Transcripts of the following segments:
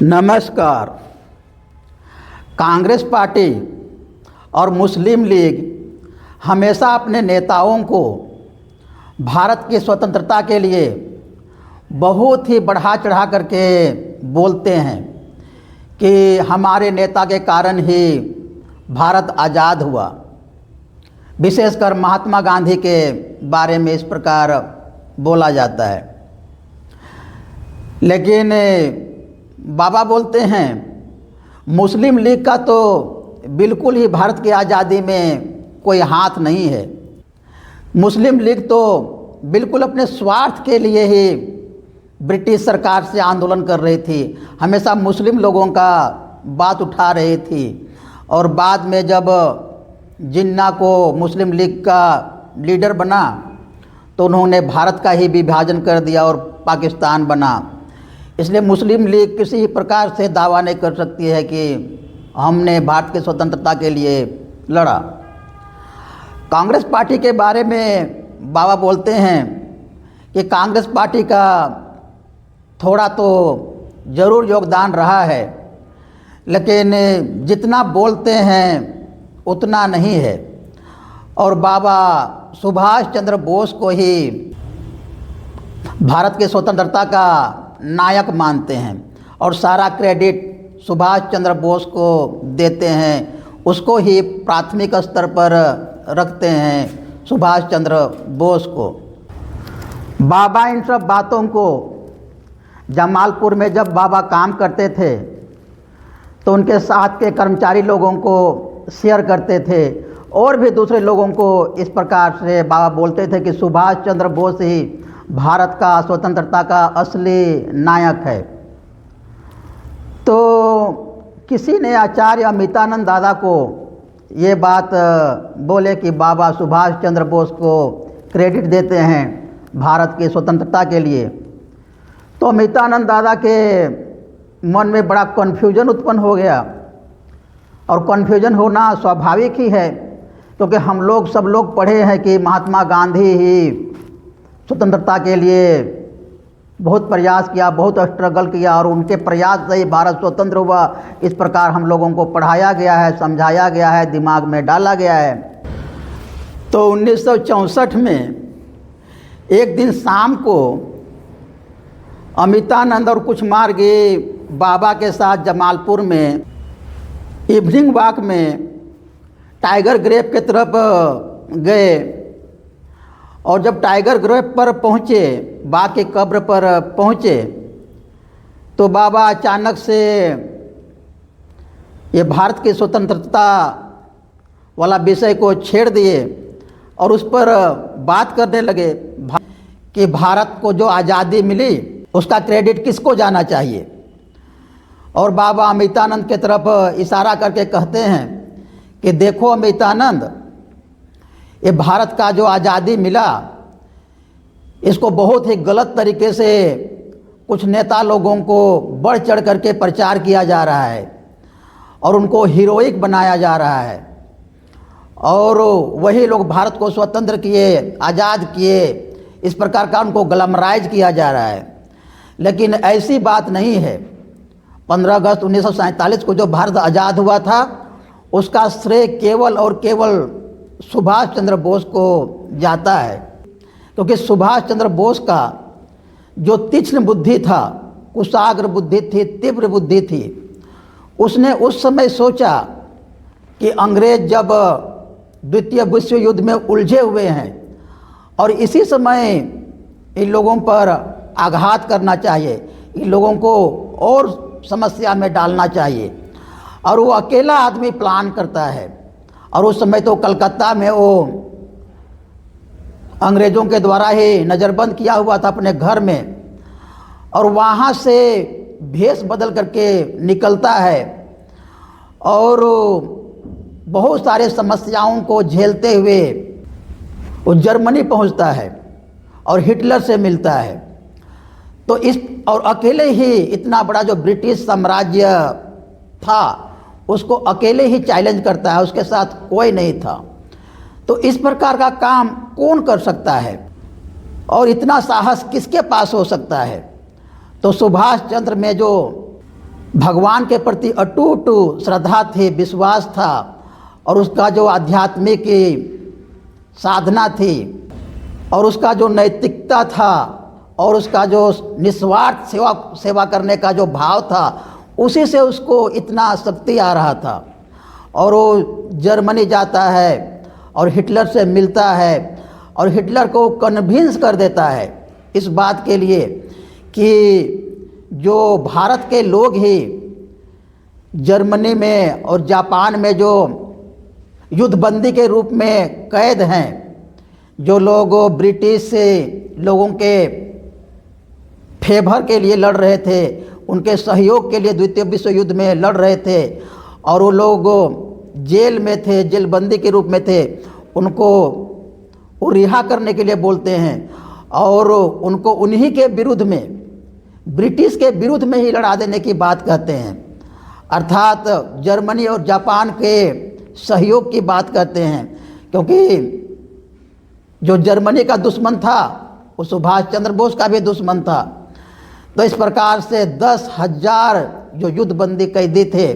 नमस्कार। कांग्रेस पार्टी और मुस्लिम लीग हमेशा अपने नेताओं को भारत की स्वतंत्रता के लिए बहुत ही बढ़ा चढ़ा करके बोलते हैं कि हमारे नेता के कारण ही भारत आज़ाद हुआ। विशेषकर महात्मा गांधी के बारे में इस प्रकार बोला जाता है। लेकिन बाबा बोलते हैं मुस्लिम लीग का तो बिल्कुल ही भारत की आज़ादी में कोई हाथ नहीं है। मुस्लिम लीग तो बिल्कुल अपने स्वार्थ के लिए ही ब्रिटिश सरकार से आंदोलन कर रही थी, हमेशा मुस्लिम लोगों का बात उठा रही थी। और बाद में जब जिन्ना को मुस्लिम लीग का लीडर बना तो उन्होंने भारत का ही विभाजन कर दिया और पाकिस्तान बना। इसलिए मुस्लिम लीग किसी प्रकार से दावा नहीं कर सकती है कि हमने भारत की स्वतंत्रता के लिए लड़ा। कांग्रेस पार्टी के बारे में बाबा बोलते हैं कि कांग्रेस पार्टी का थोड़ा तो ज़रूर योगदान रहा है, लेकिन जितना बोलते हैं उतना नहीं है। और बाबा सुभाष चंद्र बोस को ही भारत की स्वतंत्रता का नायक मानते हैं और सारा क्रेडिट सुभाष चंद्र बोस को देते हैं, उसको ही प्राथमिक स्तर पर रखते हैं, सुभाष चंद्र बोस को। बाबा इन सब बातों को जमालपुर में जब बाबा काम करते थे तो उनके साथ के कर्मचारी लोगों को शेयर करते थे और भी दूसरे लोगों को इस प्रकार से बाबा बोलते थे कि सुभाष चंद्र बोस ही भारत का स्वतंत्रता का असली नायक है। तो किसी ने आचार्य अमितानंद दादा को ये बात बोले कि बाबा सुभाष चंद्र बोस को क्रेडिट देते हैं भारत की स्वतंत्रता के लिए, तो अमितानंद दादा के मन में बड़ा कन्फ्यूजन उत्पन्न हो गया। और कन्फ्यूजन होना स्वाभाविक ही है, क्योंकि हम लोग सब लोग पढ़े हैं कि महात्मा गांधी ही स्वतंत्रता के लिए बहुत प्रयास किया, बहुत स्ट्रगल किया और उनके प्रयास से ही भारत स्वतंत्र हुआ। इस प्रकार हम लोगों को पढ़ाया गया है, समझाया गया है, दिमाग में डाला गया है। तो 1964 में एक दिन शाम को अमितानंद और कुछ मार्गी बाबा के साथ जमालपुर में इवनिंग वॉक में टाइगर ग्रेव की तरफ गए। और जब टाइगर ग्रेव पर पहुँचे, बाघ की कब्र पर पहुँचे, तो बाबा अचानक से ये भारत की स्वतंत्रता वाला विषय को छेड़ दिए और उस पर बात करने लगे कि भारत को जो आज़ादी मिली उसका क्रेडिट किसको जाना चाहिए। और बाबा अमितानंद की तरफ इशारा करके कहते हैं कि देखो अमितानंद, ये भारत का जो आज़ादी मिला इसको बहुत ही गलत तरीके से कुछ नेता लोगों को बढ़ चढ़ करके प्रचार किया जा रहा है और उनको हीरोइक बनाया जा रहा है और वही लोग भारत को स्वतंत्र किए, आज़ाद किए, इस प्रकार का उनको ग्लैमराइज किया जा रहा है। लेकिन ऐसी बात नहीं है। 15 अगस्त 1947 को जो भारत आज़ाद हुआ था उसका श्रेय केवल और केवल सुभाष चंद्र बोस को जाता है, क्योंकि सुभाष चंद्र बोस का जो तीक्ष्ण बुद्धि था, कुशाग्र बुद्धि थी, तीव्र बुद्धि थी, उसने उस समय सोचा कि अंग्रेज जब द्वितीय विश्व युद्ध में उलझे हुए हैं और इसी समय इन लोगों पर आघात करना चाहिए, इन लोगों को और समस्या में डालना चाहिए। और वो अकेला आदमी प्लान करता है। और उस समय तो कलकत्ता में वो अंग्रेज़ों के द्वारा ही नज़रबंद किया हुआ था अपने घर में, और वहाँ से भेष बदल करके निकलता है और बहुत सारे समस्याओं को झेलते हुए वो जर्मनी पहुँचता है और हिटलर से मिलता है। तो इस और अकेले ही इतना बड़ा जो ब्रिटिश साम्राज्य था उसको अकेले ही चैलेंज करता है, उसके साथ कोई नहीं था। तो इस प्रकार का काम कौन कर सकता है और इतना साहस किसके पास हो सकता है? तो सुभाष चंद्र में जो भगवान के प्रति अटूट श्रद्धा थी, विश्वास था, और उसका जो आध्यात्मिक साधना थी, और उसका जो नैतिकता था, और उसका जो निस्वार्थ सेवा करने का जो भाव था, उसी से उसको इतना शक्ति आ रहा था। और वो जर्मनी जाता है और हिटलर से मिलता है, और हिटलर को कन्विंस कर देता है इस बात के लिए कि जो भारत के लोग ही जर्मनी में और जापान में जो युद्धबंदी के रूप में कैद हैं, जो लोग ब्रिटिश से लोगों के फेवर के लिए लड़ रहे थे, उनके सहयोग के लिए द्वितीय विश्व युद्ध में लड़ रहे थे, और वो लोग जेल में थे, जेलबंदी के रूप में थे, उनको वो रिहा करने के लिए बोलते हैं, और उनको उन्हीं के विरुद्ध में, ब्रिटिश के विरुद्ध में ही लड़ा देने की बात कहते हैं। अर्थात जर्मनी और जापान के सहयोग की बात करते हैं, क्योंकि जो जर्मनी का दुश्मन था वो सुभाष चंद्र बोस का भी दुश्मन था। तो इस प्रकार से 10,000 जो युद्धबंदी कैदी थे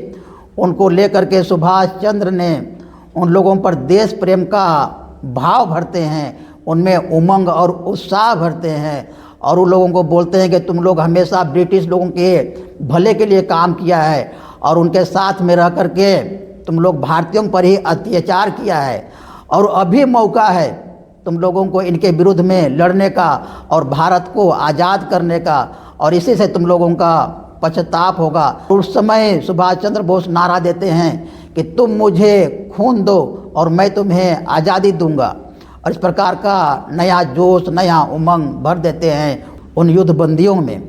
उनको लेकर के सुभाष चंद्र ने उन लोगों पर देश प्रेम का भाव भरते हैं, उनमें उमंग और उत्साह भरते हैं, और उन लोगों को बोलते हैं कि तुम लोग हमेशा ब्रिटिश लोगों के भले के लिए काम किया है, और उनके साथ में रह कर के तुम लोग भारतीयों पर ही अत्याचार किया है, और अभी मौका है तुम लोगों को इनके विरुद्ध में लड़ने का और भारत को आज़ाद करने का, और इसी से तुम लोगों का पश्चाताप होगा। उस समय सुभाष चंद्र बोस नारा देते हैं कि तुम मुझे खून दो और मैं तुम्हें आज़ादी दूंगा, और इस प्रकार का नया जोश, नया उमंग भर देते हैं उन युद्धबंदियों में।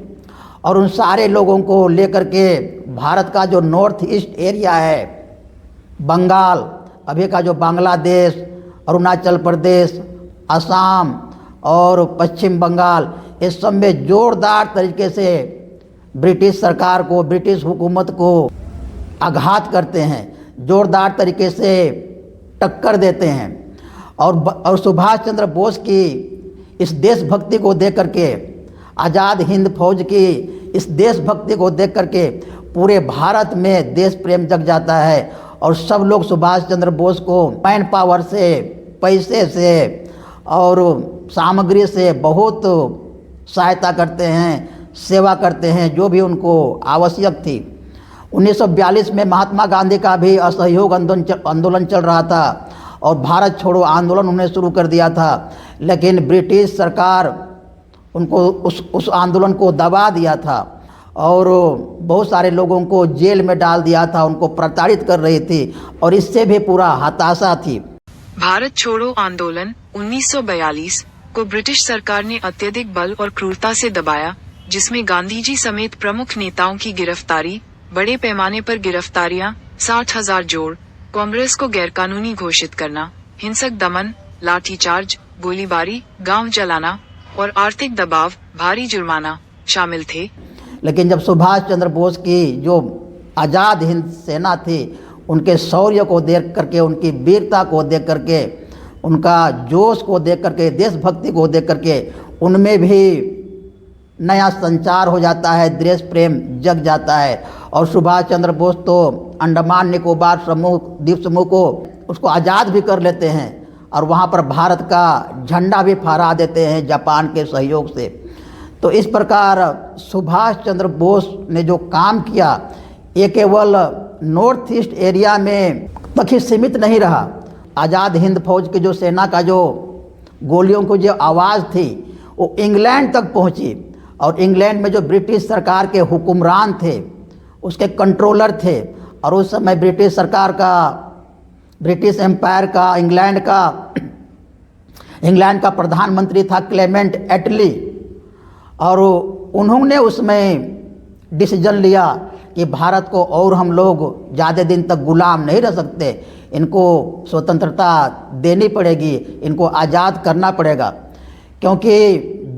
और उन सारे लोगों को लेकर के भारत का जो नॉर्थ ईस्ट एरिया है, बंगाल, अभी का जो बांग्लादेश, अरुणाचल प्रदेश, असम और पश्चिम बंगाल, इस सब में ज़ोरदार तरीके से ब्रिटिश सरकार को, ब्रिटिश हुकूमत को आघात करते हैं, ज़ोरदार तरीके से टक्कर देते हैं। और सुभाष चंद्र बोस की इस देशभक्ति को देख करके, आज़ाद हिंद फौज की इस देशभक्ति को देख करके पूरे भारत में देश प्रेम जग जाता है, और सब लोग सुभाष चंद्र बोस को मैन पावर से, पैसे से और सामग्री से बहुत सहायता करते हैं, सेवा करते हैं, जो भी उनको आवश्यक थी। 1942 में महात्मा गांधी का भी असहयोग आंदोलन चल रहा था, और भारत छोड़ो आंदोलन उन्होंने शुरू कर दिया था, लेकिन ब्रिटिश सरकार उनको उस आंदोलन को दबा दिया था, और बहुत सारे लोगों को जेल में डाल दिया था, उनको प्रताड़ित कर रही थी, और इससे भी पूरा हताशा थी। भारत छोड़ो आंदोलन 1942 को ब्रिटिश सरकार ने अत्यधिक बल और क्रूरता से दबाया, जिसमें गांधी जी समेत प्रमुख नेताओं की गिरफ्तारी, बड़े पैमाने पर गिरफ्तारियां, 60,000 जोड़, कांग्रेस को गैरकानूनी घोषित करना, हिंसक दमन, लाठीचार्ज, गोलीबारी, गांव जलाना और आर्थिक दबाव, भारी जुर्माना शामिल थे। लेकिन जब सुभाष चंद्र बोस की जो आज़ाद हिंद सेना थी, उनके शौर्य को देख करके, उनकी वीरता को देख करके, उनका जोश को देख करके, देशभक्ति को देख करके, उनमें भी नया संचार हो जाता है, देश प्रेम जग जाता है। और सुभाष चंद्र बोस तो अंडमान निकोबार द्वीप समूह को उसको आज़ाद भी कर लेते हैं, और वहाँ पर भारत का झंडा भी फहरा देते हैं जापान के सहयोग से। तो इस प्रकार सुभाष चंद्र बोस ने जो काम किया, ये केवल नॉर्थ ईस्ट एरिया में तक ही सीमित नहीं रहा। आज़ाद हिंद फौज की जो सेना का जो गोलियों की जो आवाज़ थी, वो इंग्लैंड तक पहुंची, और इंग्लैंड में जो ब्रिटिश सरकार के हुक्मरान थे, उसके कंट्रोलर थे, और उस समय ब्रिटिश सरकार का, ब्रिटिश एम्पायर का, इंग्लैंड का प्रधानमंत्री था क्लेमेंट एटली, और उन्होंने उसमें डिसीजन लिया कि भारत को और हम लोग ज़्यादा दिन तक गुलाम नहीं रह सकते, इनको स्वतंत्रता देनी पड़ेगी, इनको आज़ाद करना पड़ेगा। क्योंकि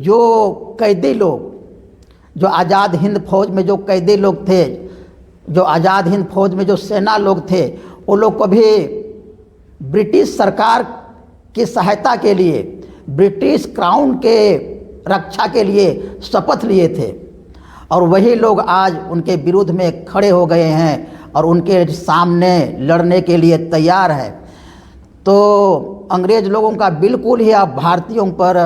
जो कैदी लोग, जो आज़ाद हिंद फौज में जो कैदी लोग थे, जो आज़ाद हिंद फौज में जो सेना लोग थे, वो लोग कभी ब्रिटिश सरकार की सहायता के लिए, ब्रिटिश क्राउन के रक्षा के लिए शपथ लिए थे, और वही लोग आज उनके विरुद्ध में खड़े हो गए हैं और उनके सामने लड़ने के लिए तैयार है। तो अंग्रेज़ लोगों का बिल्कुल ही अब भारतीयों पर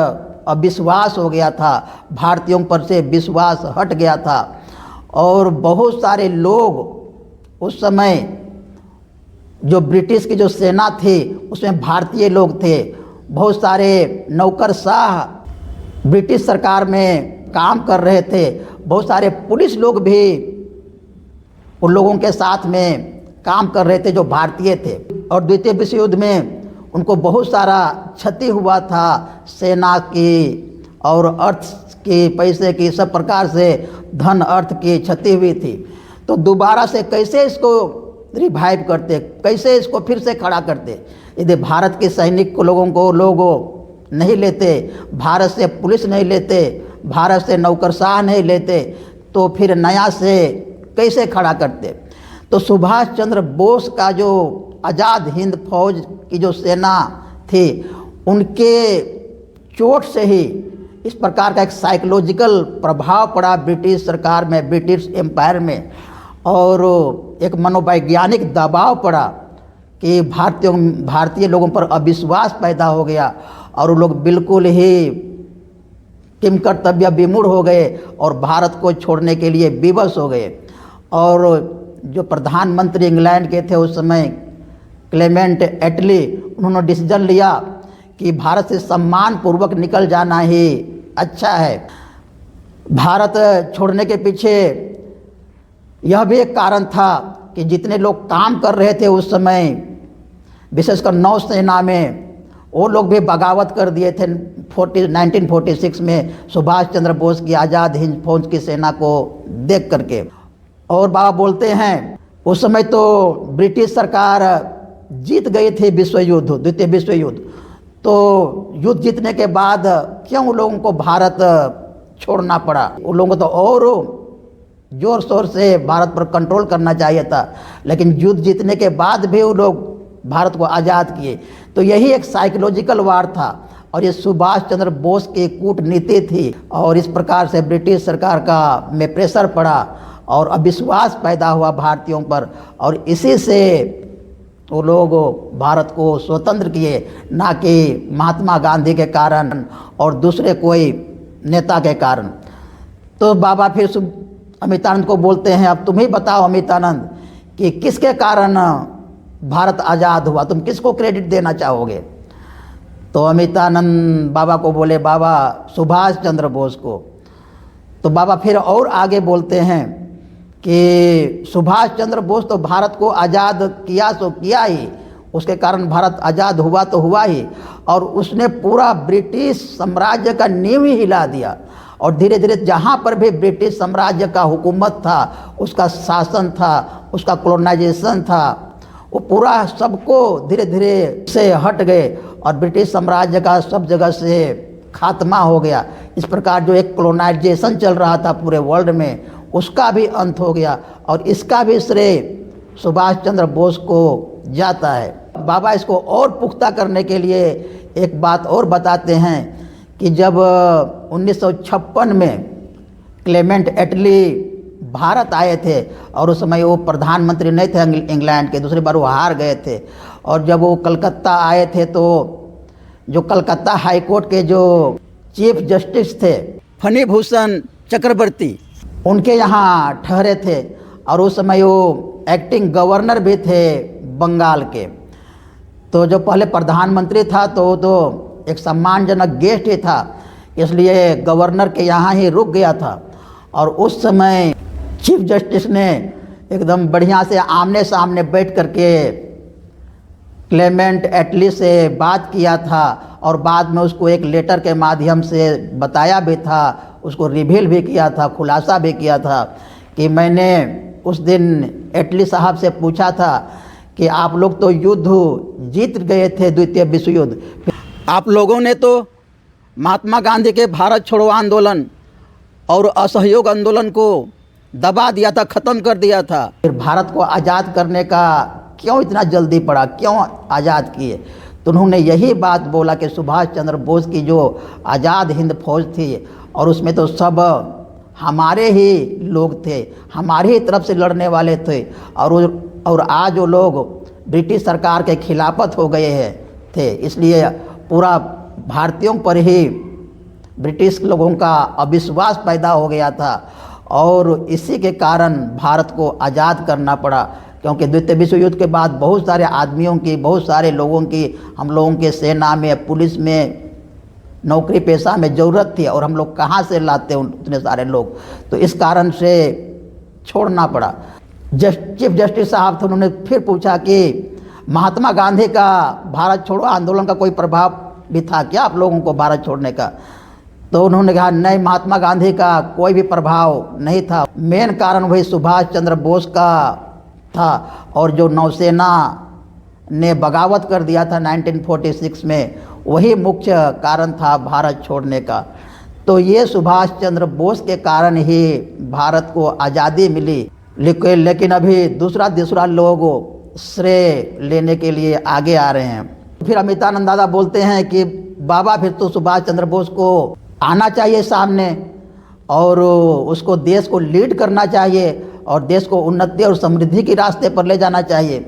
अविश्वास हो गया था, भारतीयों पर से विश्वास हट गया था। और बहुत सारे लोग उस समय जो ब्रिटिश की जो सेना थी उसमें भारतीय लोग थे, बहुत सारे नौकरशाह ब्रिटिश सरकार में काम कर रहे थे, बहुत सारे पुलिस लोग भी उन लोगों के साथ में काम कर रहे थे जो भारतीय थे। और द्वितीय विश्व युद्ध में उनको बहुत सारा क्षति हुआ था, सेना की और अर्थ की, पैसे की, सब प्रकार से धन अर्थ की क्षति हुई थी। तो दोबारा से कैसे इसको रिवाइव करते, कैसे इसको फिर से खड़ा करते? यदि भारत के सैनिक लोगों को लोग नहीं लेते, भारत से पुलिस नहीं लेते, भारत से नौकरशाह नहीं लेते, तो फिर नया से कैसे खड़ा करते? तो सुभाष चंद्र बोस का जो आज़ाद हिंद फौज की जो सेना थी, उनके चोट से ही इस प्रकार का एक साइकोलॉजिकल प्रभाव पड़ा ब्रिटिश सरकार में, ब्रिटिश एम्पायर में, और एक मनोवैज्ञानिक दबाव पड़ा कि भारतीय लोगों पर अविश्वास पैदा हो गया और वो लोग बिल्कुल ही किम कर्तव्य विमूढ़ हो गए और भारत को छोड़ने के लिए विवश हो गए। और जो प्रधानमंत्री इंग्लैंड के थे उस समय, क्लेमेंट एटली, उन्होंने डिसीजन लिया कि भारत से सम्मानपूर्वक निकल जाना ही अच्छा है। भारत छोड़ने के पीछे यह भी एक कारण था कि जितने लोग काम कर रहे थे उस समय, विशेषकर नौसेना में, वो लोग भी बगावत कर दिए थे 1946 में सुभाष चंद्र बोस की आज़ाद हिंद फौज की सेना को देख करके। और बाबा बोलते हैं उस समय तो ब्रिटिश सरकार जीत गई थी विश्व युद्ध, द्वितीय विश्व युद्ध। तो युद्ध जीतने के बाद क्यों उन लोगों को भारत छोड़ना पड़ा? उन लोगों को तो और जोर शोर से भारत पर कंट्रोल करना चाहिए था, लेकिन युद्ध जीतने के बाद भी वो लोग भारत को आज़ाद किए। तो यही एक साइकोलॉजिकल वार था और ये सुभाष चंद्र बोस की कूटनीति थी। और इस प्रकार से ब्रिटिश सरकार का में प्रेशर पड़ा और अविश्वास पैदा हुआ भारतीयों पर, और इसी से वो लोग भारत को स्वतंत्र किए, ना कि महात्मा गांधी के कारण और दूसरे कोई नेता के कारण। तो बाबा फिर अमितानंद को बोलते हैं, अब तुम ही बताओ अमितानंद कि किसके कारण भारत आज़ाद हुआ, तुम किसको क्रेडिट देना चाहोगे? तो अमितानंद बाबा को बोले, बाबा सुभाष चंद्र बोस को। तो बाबा फिर और आगे बोलते हैं कि सुभाष चंद्र बोस तो भारत को आज़ाद किया सो किया ही, उसके कारण भारत आज़ाद हुआ तो हुआ ही, और उसने पूरा ब्रिटिश साम्राज्य का नींव ही हिला दिया। और धीरे धीरे जहाँ पर भी ब्रिटिश साम्राज्य का हुकूमत था, उसका शासन था, उसका कॉलोनाइजेशन था, वो पूरा सबको धीरे धीरे से हट गए और ब्रिटिश साम्राज्य का सब जगह से खात्मा हो गया। इस प्रकार जो एक कॉलोनाइजेशन चल रहा था पूरे वर्ल्ड में, उसका भी अंत हो गया और इसका भी श्रेय सुभाष चंद्र बोस को जाता है। बाबा इसको और पुख्ता करने के लिए एक बात और बताते हैं कि जब 1956 में क्लेमेंट एटली भारत आए थे, और उस समय वो प्रधानमंत्री नहीं थे इंग्लैंड के, दूसरी बार वो हार गए थे, और जब वो कलकत्ता आए थे तो जो कलकत्ता हाई कोर्ट के जो चीफ जस्टिस थे फनी भूषण चक्रवर्ती, उनके यहाँ ठहरे थे, और उस समय वो एक्टिंग गवर्नर भी थे बंगाल के। तो जो पहले प्रधानमंत्री था तो एक सम्मानजनक गेस्ट ही था, इसलिए गवर्नर के यहाँ ही रुक गया था। और उस समय चीफ जस्टिस ने एकदम बढ़िया से आमने सामने बैठ करके क्लेमेंट एटली से बात किया था, और बाद में उसको एक लेटर के माध्यम से बताया भी था, उसको रिवील भी किया था, खुलासा भी किया था कि मैंने उस दिन एटली साहब से पूछा था कि आप लोग तो युद्ध जीत गए थे, द्वितीय विश्व युद्ध, आप लोगों ने तो महात्मा गांधी के भारत छोड़ो आंदोलन और असहयोग आंदोलन को दबा दिया था, ख़त्म कर दिया था, फिर भारत को आज़ाद करने का क्यों इतना जल्दी पड़ा, क्यों आज़ाद किए? तो उन्होंने यही बात बोला कि सुभाष चंद्र बोस की जो आज़ाद हिंद फौज थी, और उसमें तो सब हमारे ही लोग थे, हमारी ही तरफ से लड़ने वाले थे। और आज वो लोग ब्रिटिश सरकार के खिलाफत हो गए हैं थे, इसलिए पूरा भारतीयों पर ही ब्रिटिश लोगों का अविश्वास पैदा हो गया था और इसी के कारण भारत को आज़ाद करना पड़ा। क्योंकि द्वितीय विश्व युद्ध के बाद बहुत सारे आदमियों की, बहुत सारे लोगों की हम लोगों के सेना में, पुलिस में, नौकरी पेशा में ज़रूरत थी और हम लोग कहाँ से लाते उतने सारे लोग, तो इस कारण से छोड़ना पड़ा। चीफ जस्टिस साहब थे, उन्होंने फिर पूछा कि महात्मा गांधी का भारत छोड़ो आंदोलन का कोई प्रभाव भी था क्या आप लोगों को भारत छोड़ने का? तो उन्होंने कहा नहीं, महात्मा गांधी का कोई भी प्रभाव नहीं था, मेन कारण वही सुभाष चंद्र बोस का था और जो नौसेना ने बगावत कर दिया था 1946 में, वही मुख्य कारण था भारत छोड़ने का। तो ये सुभाष चंद्र बोस के कारण ही भारत को आज़ादी मिली। लेकिन अभी दूसरा लोग श्रेय लेने के लिए आगे आ रहे हैं। फिर अमितानंद दादा बोलते हैं कि बाबा फिर तो सुभाष चंद्र बोस को आना चाहिए सामने और उसको देश को लीड करना चाहिए और देश को उन्नति और समृद्धि के रास्ते पर ले जाना चाहिए।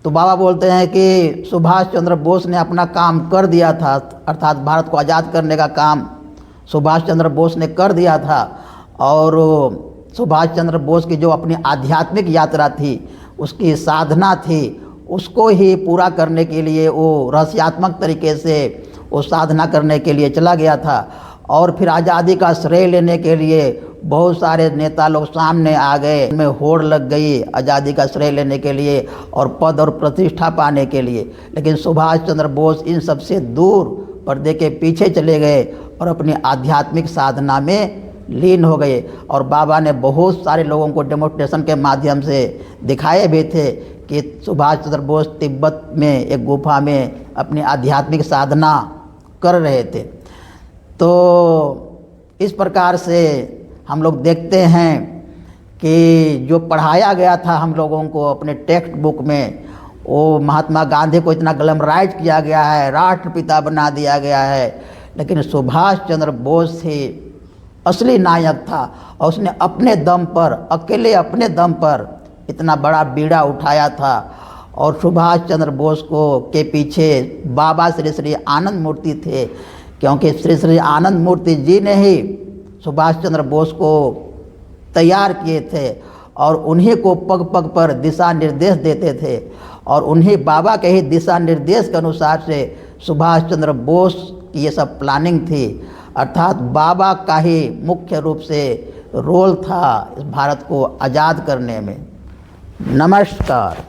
तो बाबा बोलते हैं कि सुभाष चंद्र बोस ने अपना काम कर दिया था, अर्थात भारत को आज़ाद करने का काम सुभाष चंद्र बोस ने कर दिया था और सुभाष चंद्र बोस की जो अपनी आध्यात्मिक यात्रा थी, उसकी साधना थी, उसको ही पूरा करने के लिए वो रहस्यात्मक तरीके से वो साधना करने के लिए चला गया था। और फिर आज़ादी का श्रेय लेने के लिए बहुत सारे नेता लोग सामने आ गए, उनमें होड़ लग गई आज़ादी का श्रेय लेने के लिए और पद और प्रतिष्ठा पाने के लिए। लेकिन सुभाष चंद्र बोस इन सबसे दूर पर्दे के पीछे चले गए और अपनी आध्यात्मिक साधना में लीन हो गए। और बाबा ने बहुत सारे लोगों को डेमोन्स्ट्रेशन के माध्यम से दिखाए भी थे कि सुभाष चंद्र बोस तिब्बत में एक गुफा में अपनी आध्यात्मिक साधना कर रहे थे। तो इस प्रकार से हम लोग देखते हैं कि जो पढ़ाया गया था हम लोगों को अपने टेक्स्ट बुक में, वो महात्मा गांधी को इतना ग्लैमराइज किया गया है, राष्ट्रपिता बना दिया गया है, लेकिन सुभाष चंद्र बोस ही असली नायक था और उसने अपने दम पर, अकेले अपने दम पर इतना बड़ा बीड़ा उठाया था। और सुभाष चंद्र बोस को के पीछे बाबा श्री श्री आनंद मूर्ति थे, क्योंकि श्री श्री आनंद मूर्ति जी ने ही सुभाष चंद्र बोस को तैयार किए थे और उन्हीं को पग पग पर दिशा निर्देश देते थे और उन्हीं बाबा के ही दिशा निर्देश के अनुसार से सुभाष चंद्र बोस की ये सब प्लानिंग थी। अर्थात बाबा का ही मुख्य रूप से रोल था इस भारत को आज़ाद करने में। नमस्कार।